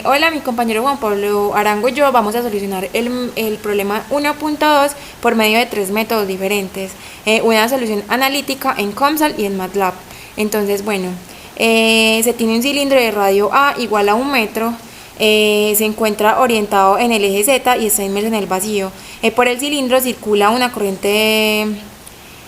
Hola, mi compañero Juan Pablo Arango y yo vamos a solucionar el problema 1.2 por medio de tres métodos diferentes. Una solución analítica en COMSOL y en MATLAB. Entonces, bueno, se tiene un cilindro de radio A igual a 1 metro. Se encuentra orientado en el eje Z y está inmerso en el vacío. Por el cilindro circula una corriente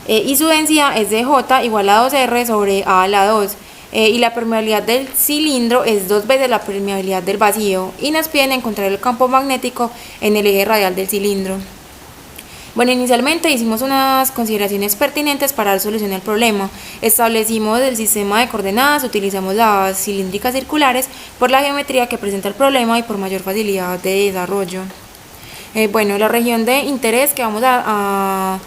y su densidad es de J igual a 2R sobre A a la 2. Y la permeabilidad del cilindro es 2 veces la permeabilidad del vacío, y nos piden encontrar el campo magnético en el eje radial del cilindro. Bueno, inicialmente hicimos unas consideraciones pertinentes para dar solución al problema. Establecimos el sistema de coordenadas, utilizamos las cilíndricas circulares por la geometría que presenta el problema y por mayor facilidad de desarrollo. Bueno, la región de interés que vamos a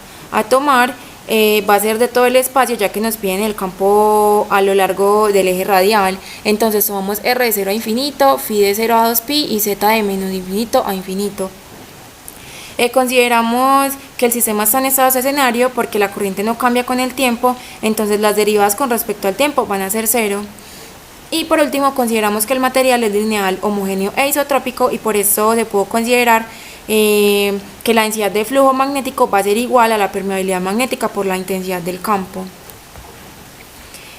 tomar va a ser de todo el espacio, ya que nos piden el campo a lo largo del eje radial. Entonces tomamos r de 0 a infinito, phi de 0 a 2pi y z de menos infinito a infinito. Consideramos que el sistema está en estado de escenario porque la corriente no cambia con el tiempo, entonces las derivadas con respecto al tiempo van a ser 0. Y por último, consideramos que el material es lineal, homogéneo e isotrópico, y por eso se puede considerar que la densidad de flujo magnético va a ser igual a la permeabilidad magnética por la intensidad del campo.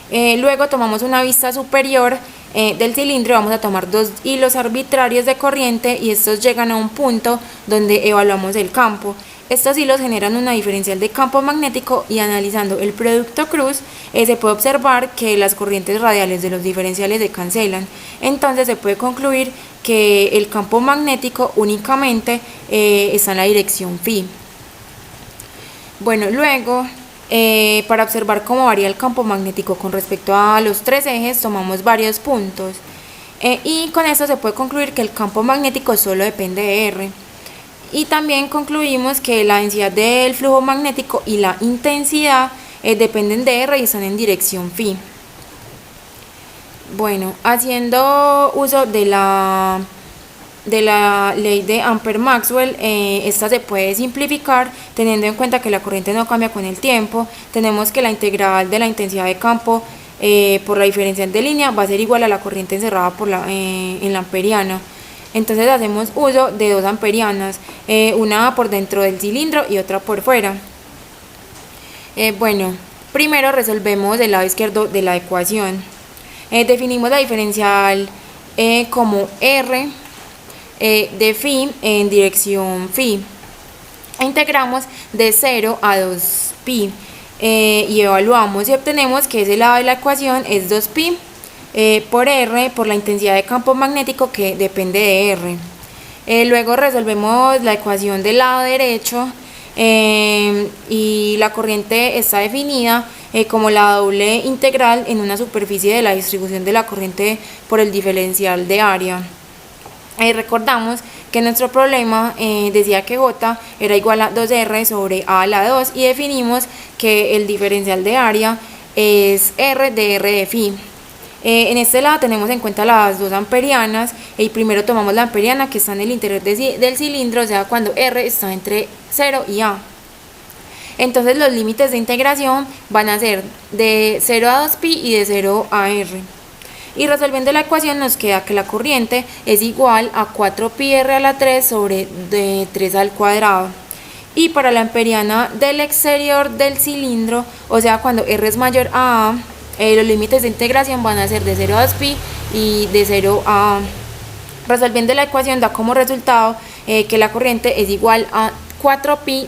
Luego tomamos una vista superior del cilindro y vamos a tomar dos hilos arbitrarios de corriente, y estos llegan a un punto donde evaluamos el campo. Estos hilos generan una diferencial de campo magnético, y analizando el producto cruz se puede observar que las corrientes radiales de los diferenciales se cancelan. Entonces se puede concluir que el campo magnético únicamente está en la dirección phi. Bueno, luego para observar cómo varía el campo magnético con respecto a los tres ejes, tomamos varios puntos y con esto se puede concluir que el campo magnético solo depende de R. Y también concluimos que la densidad del flujo magnético y la intensidad dependen de R y están en dirección phi. Bueno, haciendo uso de la ley de Ampère-Maxwell, esta se puede simplificar teniendo en cuenta que la corriente no cambia con el tiempo. Tenemos que la integral de la intensidad de campo por la diferencial de línea va a ser igual a la corriente encerrada en la amperiana. Entonces hacemos uso de dos amperianas, una por dentro del cilindro y otra por fuera. Bueno, primero resolvemos el lado izquierdo de la ecuación. Definimos la diferencial como R de phi en dirección phi. Integramos de 0 a 2pi y evaluamos y obtenemos que ese lado de la ecuación es 2pi por R por la intensidad de campo magnético que depende de R. Luego resolvemos la ecuación del lado derecho y la corriente está definida como la doble integral en una superficie de la distribución de la corriente por el diferencial de área. Recordamos que nuestro problema decía que J era igual a 2R sobre A a la 2, y definimos que el diferencial de área es R de R de phi. En este lado tenemos en cuenta las dos amperianas, y primero tomamos la amperiana que está en el interior del cilindro, o sea cuando R está entre 0 y A. Entonces los límites de integración van a ser de 0 a 2pi y de 0 a R. Y resolviendo la ecuación nos queda que la corriente es igual a 4pi r a la 3 sobre 3 al cuadrado. Y para la amperiana del exterior del cilindro, o sea cuando R es mayor a A, los límites de integración van a ser de 0 a 2pi y de 0 a A. Resolviendo la ecuación da como resultado que la corriente es igual a 4pi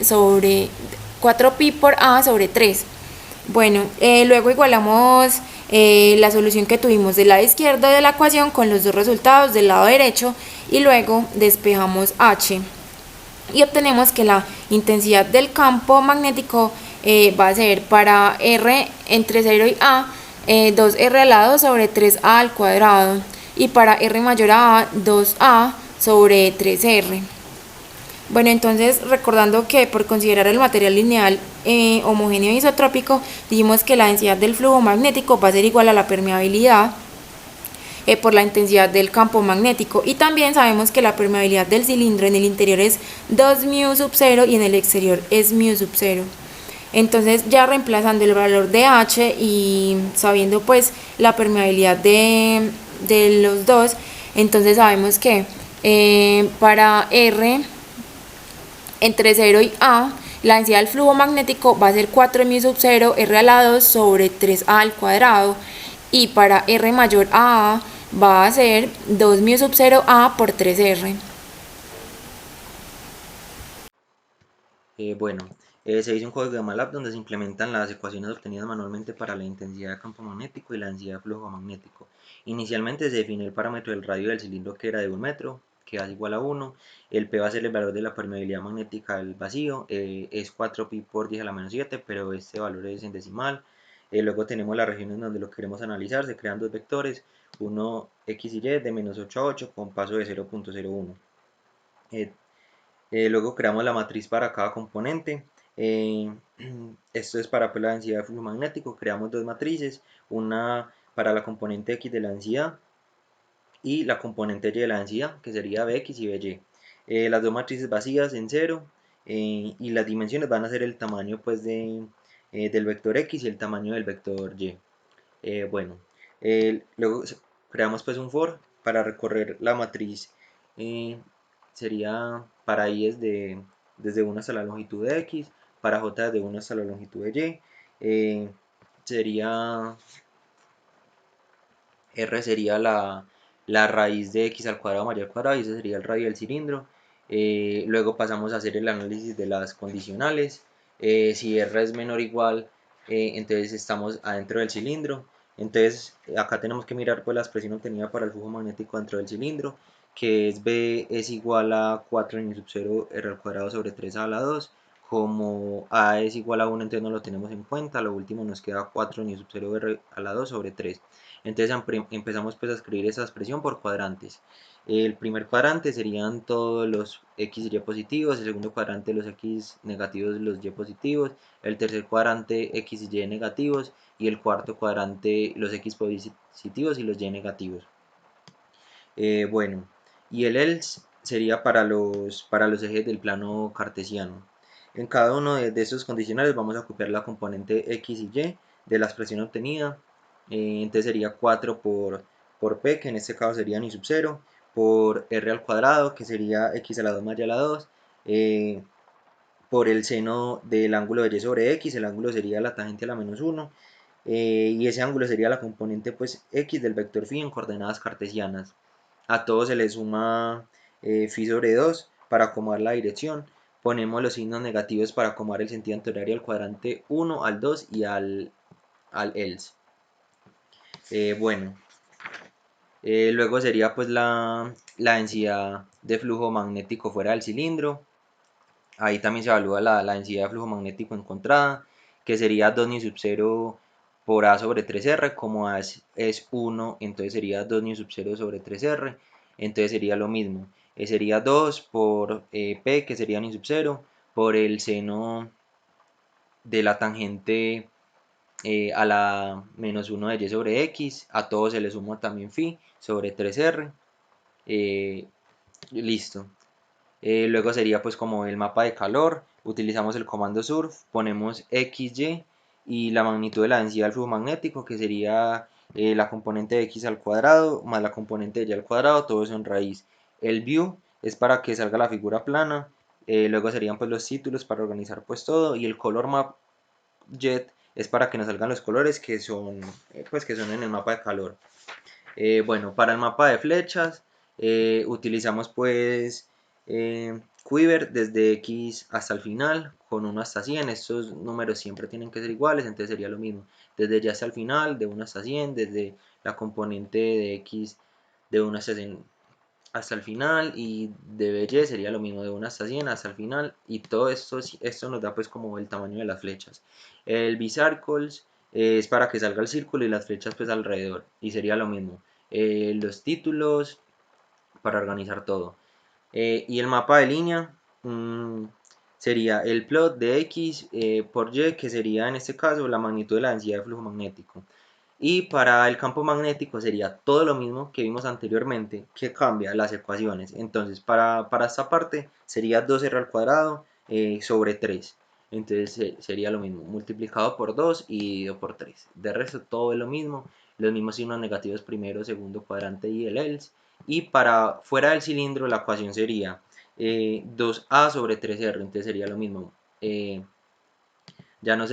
por A sobre 3. Bueno, luego igualamos la solución que tuvimos del lado izquierdo de la ecuación con los dos resultados del lado derecho, y luego despejamos H y obtenemos que la intensidad del campo magnético va a ser para R entre 0 y A 2R al lado sobre 3A al cuadrado, y para R mayor a A 2A sobre 3R. Bueno, entonces recordando que por considerar el material lineal homogéneo e isotrópico, dijimos que la densidad del flujo magnético va a ser igual a la permeabilidad por la intensidad del campo magnético, y también sabemos que la permeabilidad del cilindro en el interior es 2μ sub 0 y en el exterior es μ sub 0. Entonces ya reemplazando el valor de H y sabiendo pues la permeabilidad de los dos, Entonces sabemos que para R entre 0 y A, la densidad del flujo magnético va a ser 4μ sub 0 R a la 2 sobre 3A al cuadrado, y para R mayor a va a ser 2μ sub 0 A por 3R. Bueno, se hizo un código de MATLAB donde se implementan las ecuaciones obtenidas manualmente para la intensidad de campo magnético y la densidad de flujo magnético. Inicialmente se define el parámetro del radio del cilindro, que era de 1 metro, que es igual a 1. El P va a ser el valor de la permeabilidad magnética del vacío, es 4pi por 10 a la menos 7, pero este valor es en decimal. Luego tenemos las regiones donde lo queremos analizar. Se crean dos vectores, uno x y y de menos 8 a 8 con paso de 0.01. Luego creamos la matriz para cada componente. Eh, Esto es para, pues, la densidad de flujo magnético. Creamos dos matrices, una para la componente X de la densidad y la componente Y de la densidad, que sería Bx y By. Las dos matrices vacías en cero, y las dimensiones van a ser el tamaño, pues, del vector X y el tamaño del vector Y. Bueno, luego creamos, pues, un for para recorrer la matriz. Sería para I desde 1 hasta la longitud de X, para J desde 1 hasta la longitud de Y. Sería R sería la raíz de X al cuadrado mayor al cuadrado, y ese sería el radio del cilindro. Luego pasamos a hacer el análisis de las condicionales. Si R es menor o igual, entonces estamos adentro del cilindro. Entonces acá tenemos que mirar, pues, la expresión obtenida para el flujo magnético dentro del cilindro, que es B es igual a 4 n sub 0 R al cuadrado sobre 3 a la 2. Como A es igual a 1, entonces no lo tenemos en cuenta. Lo último nos queda 4 n sub 0 R a la 2 sobre 3. Entonces empezamos, pues, a escribir esa expresión por cuadrantes. El primer cuadrante serían todos los X y Y positivos, el segundo cuadrante los X negativos y los Y positivos, el tercer cuadrante X y Y negativos, y el cuarto cuadrante los X positivos y los Y negativos. Bueno, y el else sería para los ejes del plano cartesiano. En cada uno de estos condicionales vamos a copiar la componente X y Y de la expresión obtenida. Entonces sería 4 por P, que en este caso sería ni sub 0, por R al cuadrado, que sería X a la 2 más Y a la 2, por el seno del ángulo de Y sobre X. El ángulo sería la tangente a la menos 1, y ese ángulo sería la componente, pues, X del vector phi en coordenadas cartesianas. A todo se le suma phi sobre 2 para acomodar la dirección. Ponemos los signos negativos para acomodar el sentido antihorario al cuadrante 1, al 2 y al else. Bueno, luego sería, pues, la densidad de flujo magnético fuera del cilindro. Ahí también se evalúa la densidad de flujo magnético encontrada, que sería 2 ni sub 0 por A sobre 3R. Como A es 1, entonces sería 2 ni sub 0 sobre 3R. Entonces sería lo mismo. Sería 2 por P, que sería ni sub 0, por el seno de la tangente a la menos 1 de Y sobre X. A todo se le suma también phi sobre 3R. Listo. Luego sería, pues, como el mapa de calor. Utilizamos el comando surf, ponemos XY y la magnitud de la densidad del flujo magnético, que sería la componente de X al cuadrado más la componente de Y al cuadrado, todo eso en raíz. El view es para que salga la figura plana. Luego serían, pues, los títulos para organizar, pues, todo, y el color map jet es para que nos salgan los colores pues, que son en el mapa de calor. Bueno, para el mapa de flechas utilizamos, pues, Quiver desde X hasta el final con 1 hasta 100. Estos números siempre tienen que ser iguales, entonces sería lo mismo. Desde Y hasta el final, de 1 hasta 100, desde la componente de X de 1 hasta 100 hasta el final, y de Y sería lo mismo, de 1 hasta 100 hasta el final, y todo esto nos da, pues, como el tamaño de las flechas. El B-Circles es para que salga el círculo y las flechas, pues, alrededor, y sería lo mismo. Los títulos para organizar todo. Y el mapa de línea sería el plot de X por Y, que sería en este caso la magnitud de la densidad de flujo magnético. Y para el campo magnético sería todo lo mismo que vimos anteriormente, que cambia las ecuaciones. Entonces, para esta parte sería 2R al cuadrado sobre 3. Entonces sería lo mismo, multiplicado por 2 y dividido por 3. De resto todo es lo mismo, los mismos signos negativos primero, segundo cuadrante y el else. Y para fuera del cilindro la ecuación sería 2a sobre 3r, entonces sería lo mismo. Ya no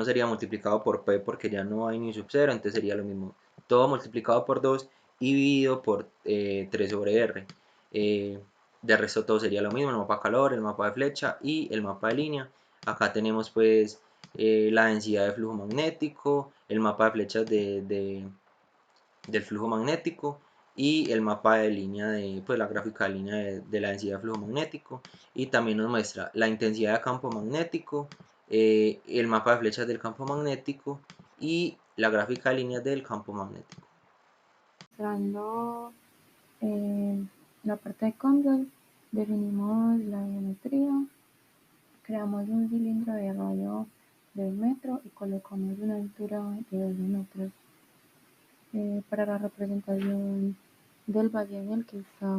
sería multiplicado por p porque ya no hay ni sub 0, entonces sería lo mismo. Todo multiplicado por 2 y dividido por 3 sobre r. De resto todo sería lo mismo, el mapa de calor, el mapa de flecha y el mapa de línea. Acá tenemos pues la densidad de flujo magnético, el mapa de flechas del flujo magnético y el mapa de línea pues la gráfica de línea de la densidad de flujo magnético, y también nos muestra la intensidad de campo magnético, el mapa de flechas del campo magnético y la gráfica de líneas del campo magnético. Mostrando la parte de control, definimos la geometría, creamos un cilindro de radio de 1 metro y colocamos una altura de 12 metros. Para la representación del valle en el que está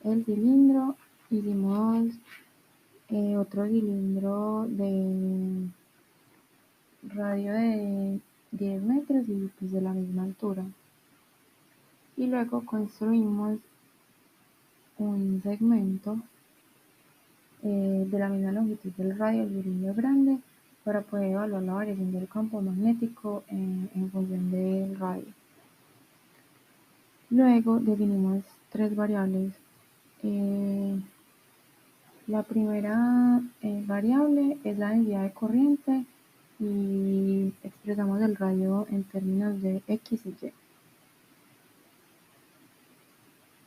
el cilindro, hicimos otro cilindro de radio de 10 metros y pues de la misma altura. Y luego construimos un segmento de la misma longitud del radio del cilindro grande para poder evaluar la variación del campo magnético en función del radio. Luego definimos tres variables. La primera variable es la densidad de corriente y expresamos el radio en términos de X y Y.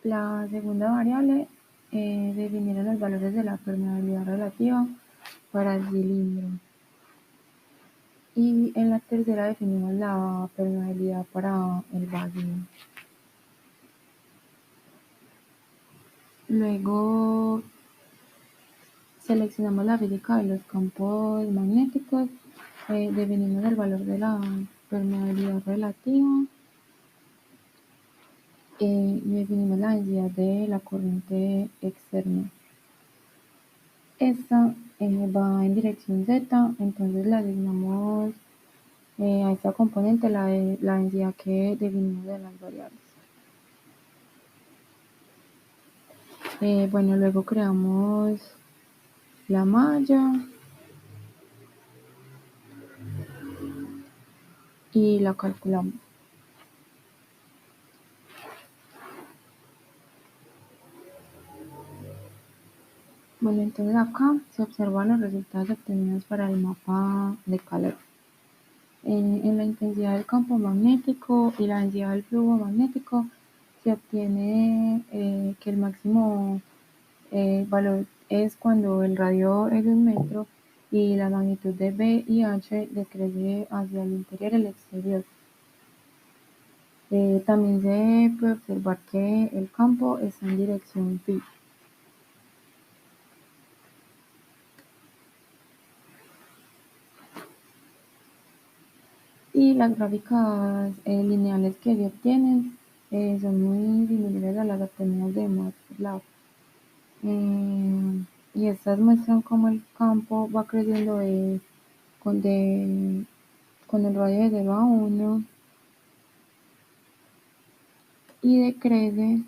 La segunda variable definirá los valores de la permeabilidad relativa para el cilindro. Y en la tercera definimos la permeabilidad para el vacío. Luego seleccionamos la física de los campos magnéticos, definimos el valor de la permeabilidad relativa y definimos la densidad de la corriente externa. Esta va en dirección Z, entonces le asignamos a esta componente la densidad que definimos de las variables. Bueno, luego creamos la malla y la calculamos. Bueno, entonces acá se observan los resultados obtenidos para el mapa de calor. En la intensidad del campo magnético y la densidad del flujo magnético se obtiene que el máximo valor es cuando el radio es de 1 metro y la magnitud de B y H decrece hacia el interior y el exterior. También se puede observar que el campo está en dirección phi. Y las gráficas lineales que se obtienen son muy similares a las obtenidas de MATLAB. Y estas muestran cómo el campo va creciendo con el radio de 0 a 1 y decrece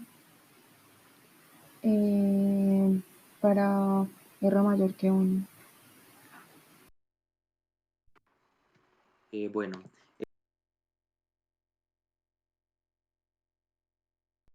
para R mayor que 1. Bueno,